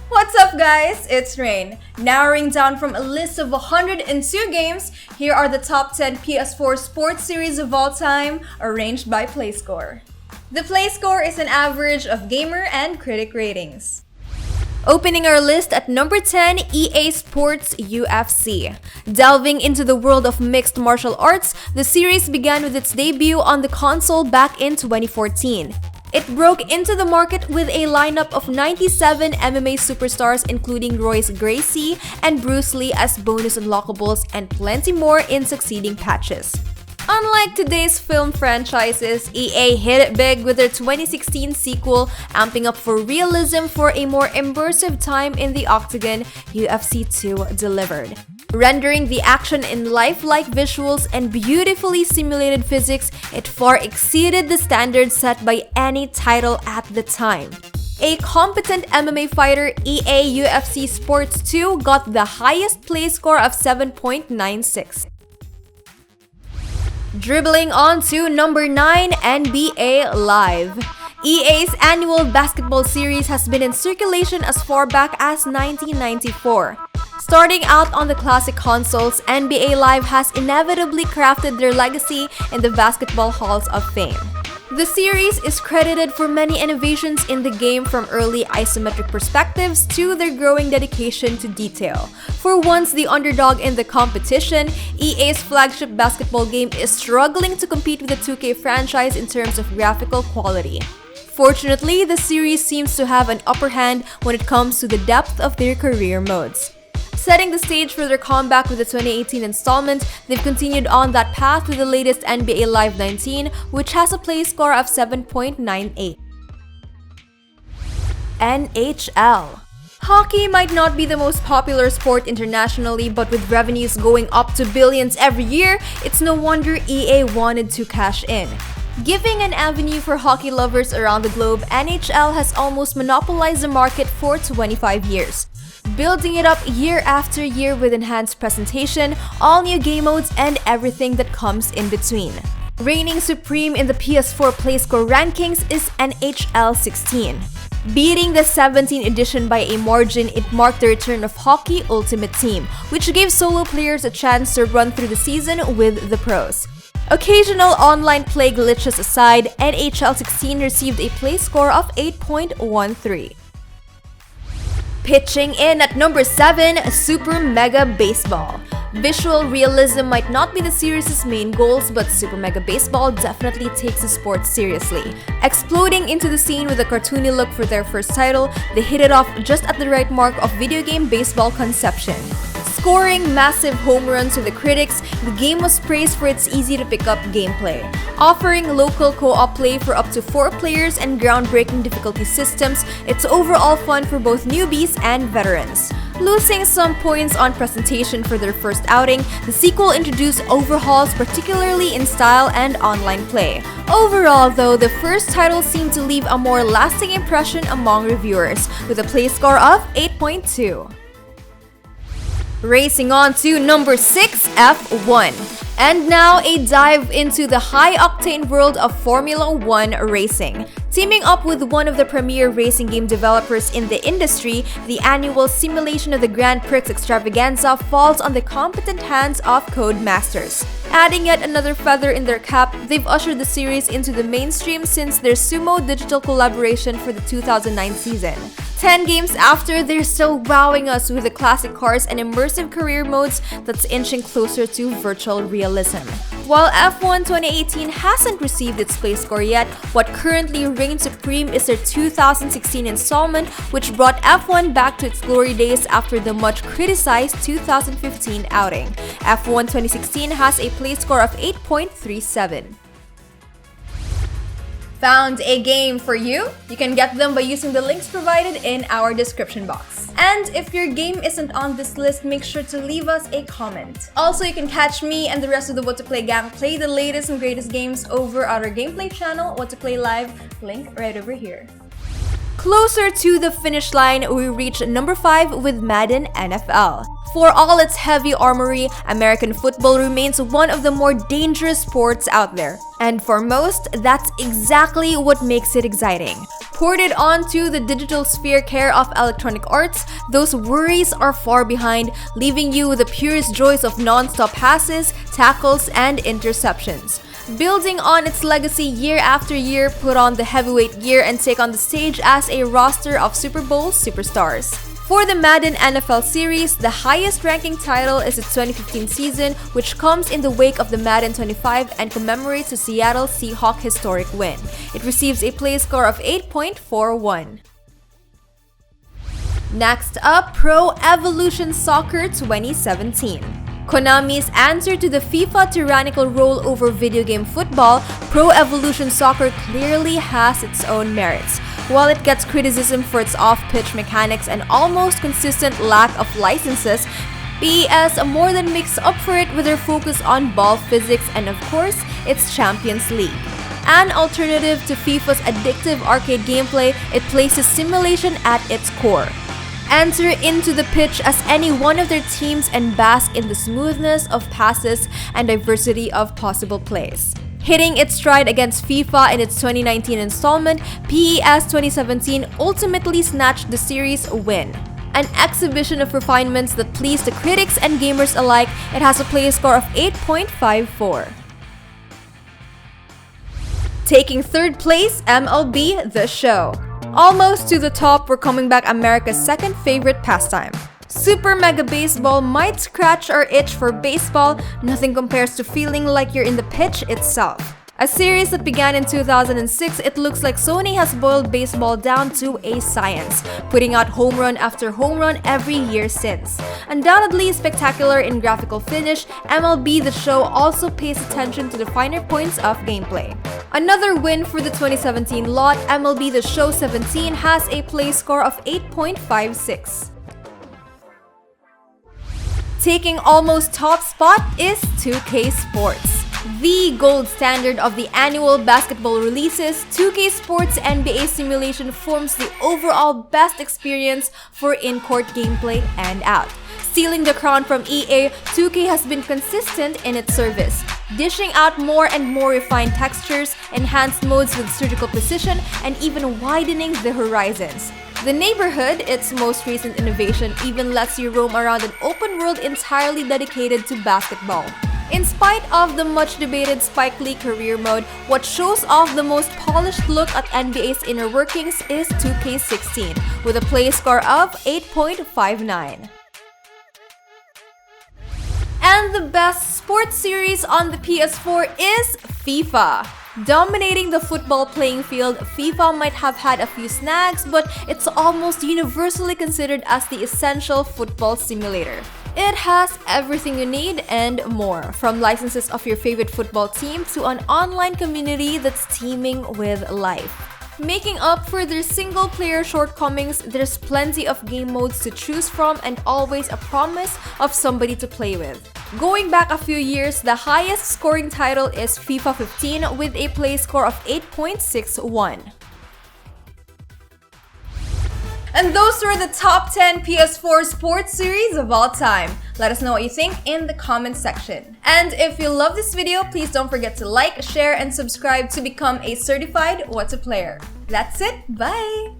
What's up guys, it's Rain. Narrowing down from a list of 102 games, here are the top 10 PS4 sports series of all time, arranged by PlayScore. The PlayScore is an average of gamer and critic ratings. Opening our list at number 10, EA Sports UFC. Delving into the world of mixed martial arts, the series began with its debut on the console back in 2014. It broke into the market with a lineup of 97 MMA superstars including Royce Gracie and Bruce Lee as bonus unlockables and plenty more in succeeding patches. Unlike today's film franchises, EA hit it big with their 2016 sequel, amping up for realism for a more immersive time in the octagon. UFC 2 delivered. Rendering the action in lifelike visuals and beautifully simulated physics, it far exceeded the standards set by any title at the time. A competent MMA fighter, EA UFC Sports 2 got the highest play score of 7.96. Dribbling on to number 9, NBA Live. EA's annual basketball series has been in circulation as far back as 1994. Starting out on the classic consoles, NBA Live has inevitably crafted their legacy in the basketball halls of fame. The series is credited for many innovations in the game, from early isometric perspectives to their growing dedication to detail. For once the underdog in the competition, EA's flagship basketball game is struggling to compete with the 2K franchise in terms of graphical quality. Fortunately, the series seems to have an upper hand when it comes to the depth of their career modes. Setting the stage for their comeback with the 2018 installment, they've continued on that path with the latest NBA Live 19, which has a play score of 7.98. NHL. Hockey might not be the most popular sport internationally, but with revenues going up to billions every year, it's no wonder EA wanted to cash in. Giving an avenue for hockey lovers around the globe, NHL has almost monopolized the market for 25 years. Building it up year after year with enhanced presentation, all new game modes, and everything that comes in between. Reigning supreme in the PS4 PlayScore rankings is NHL 16. Beating the 17th edition by a margin, it marked the return of Hockey Ultimate Team, which gave solo players a chance to run through the season with the pros. Occasional online play glitches aside, NHL 16 received a play score of 8.13. Pitching in at number 7, Super Mega Baseball. Visual realism might not be the series' main goals, but Super Mega Baseball definitely takes the sport seriously. Exploding into the scene with a cartoony look for their first title, they hit it off just at the right mark of video game baseball conception. Scoring massive home runs to the critics, the game was praised for its easy-to-pick-up gameplay. Offering local co-op play for up to 4 players and groundbreaking difficulty systems, it's overall fun for both newbies and veterans. Losing some points on presentation for their first outing, the sequel introduced overhauls, particularly in style and online play. Overall, though, the first title seemed to leave a more lasting impression among reviewers, with a play score of 8.2. Racing on to number 6, F1. And now a dive into the high-octane world of Formula 1 racing. Teaming up with one of the premier racing game developers in the industry, the annual simulation of the Grand Prix extravaganza falls on the competent hands of Codemasters. Adding yet another feather in their cap, they've ushered the series into the mainstream since their Sumo digital collaboration for the 2009 season. 10 games after, they're still wowing us with the classic cars and immersive career modes that's inching closer to virtual realism. While F1 2018 hasn't received its play score yet, what currently reigns supreme is their 2016 installment, which brought F1 back to its glory days after the much criticized 2015 outing. F1 2016 has a play score of 8.37. Found a game for you? You can get them by using the links provided in our description box. And if your game isn't on this list, make sure to leave us a comment. Also, you can catch me and the rest of the What to Play gang play the latest and greatest games over at our gameplay channel, What to Play Live, link right over here. Closer to the finish line, we reach number 5 with Madden NFL. For all its heavy armory, American football remains one of the more dangerous sports out there. And for most, that's exactly what makes it exciting. Ported onto the digital sphere care of Electronic Arts, those worries are far behind, leaving you with the purest joys of non-stop passes, tackles, and interceptions. Building on its legacy year after year, put on the heavyweight gear and take on the stage as a roster of Super Bowl superstars. For the Madden NFL series, the highest ranking title is its 2015 season, which comes in the wake of the Madden 25 and commemorates the Seattle Seahawks historic win. It receives a play score of 8.41. Next up, Pro Evolution Soccer 2017. Konami's answer to the FIFA tyrannical rule over video game football, Pro Evolution Soccer clearly has its own merits. While it gets criticism for its off-pitch mechanics and almost consistent lack of licenses, PES more than makes up for it with their focus on ball physics and of course, its Champions League. An alternative to FIFA's addictive arcade gameplay, it places simulation at its core. Enter into the pitch as any one of their teams and bask in the smoothness of passes and diversity of possible plays. Hitting its stride against FIFA in its 2019 installment, PES 2017 ultimately snatched the series a win. An exhibition of refinements that pleased the critics and gamers alike, it has a play score of 8.54. Taking third place, MLB The Show. Almost to the top, we're coming back America's second favorite pastime. Super Mega Baseball might scratch our itch for baseball, nothing compares to feeling like you're in the pitch itself. A series that began in 2006, it looks like Sony has boiled baseball down to a science, putting out home run after home run every year since. Undoubtedly spectacular in graphical finish, MLB The Show also pays attention to the finer points of gameplay. Another win for the 2017 lot, MLB The Show 17 has a play score of 8.56. Taking almost top spot is 2K Sports. The gold standard of the annual basketball releases, 2K Sports NBA simulation forms the overall best experience for in-court gameplay and out. Stealing the crown from EA, 2K has been consistent in its service, dishing out more and more refined textures, enhanced modes with surgical precision, and even widening the horizons. The Neighborhood, its most recent innovation, even lets you roam around an open world entirely dedicated to basketball. In spite of the much-debated Spike Lee career mode, what shows off the most polished look at NBA's inner workings is 2K16, with a play score of 8.59. And the best sports series on the PS4 is FIFA. Dominating the football playing field, FIFA might have had a few snags, but it's almost universally considered as the essential football simulator. It has everything you need and more, from licenses of your favorite football team to an online community that's teeming with life. Making up for their single-player shortcomings, there's plenty of game modes to choose from and always a promise of somebody to play with. Going back a few years, the highest scoring title is FIFA 15 with a play score of 8.61. And those were the top 10 PS4 sports series of all time. Let us know what you think in the comments section. And if you love this video, please don't forget to like, share, and subscribe to become a certified What's a Player. That's it, bye!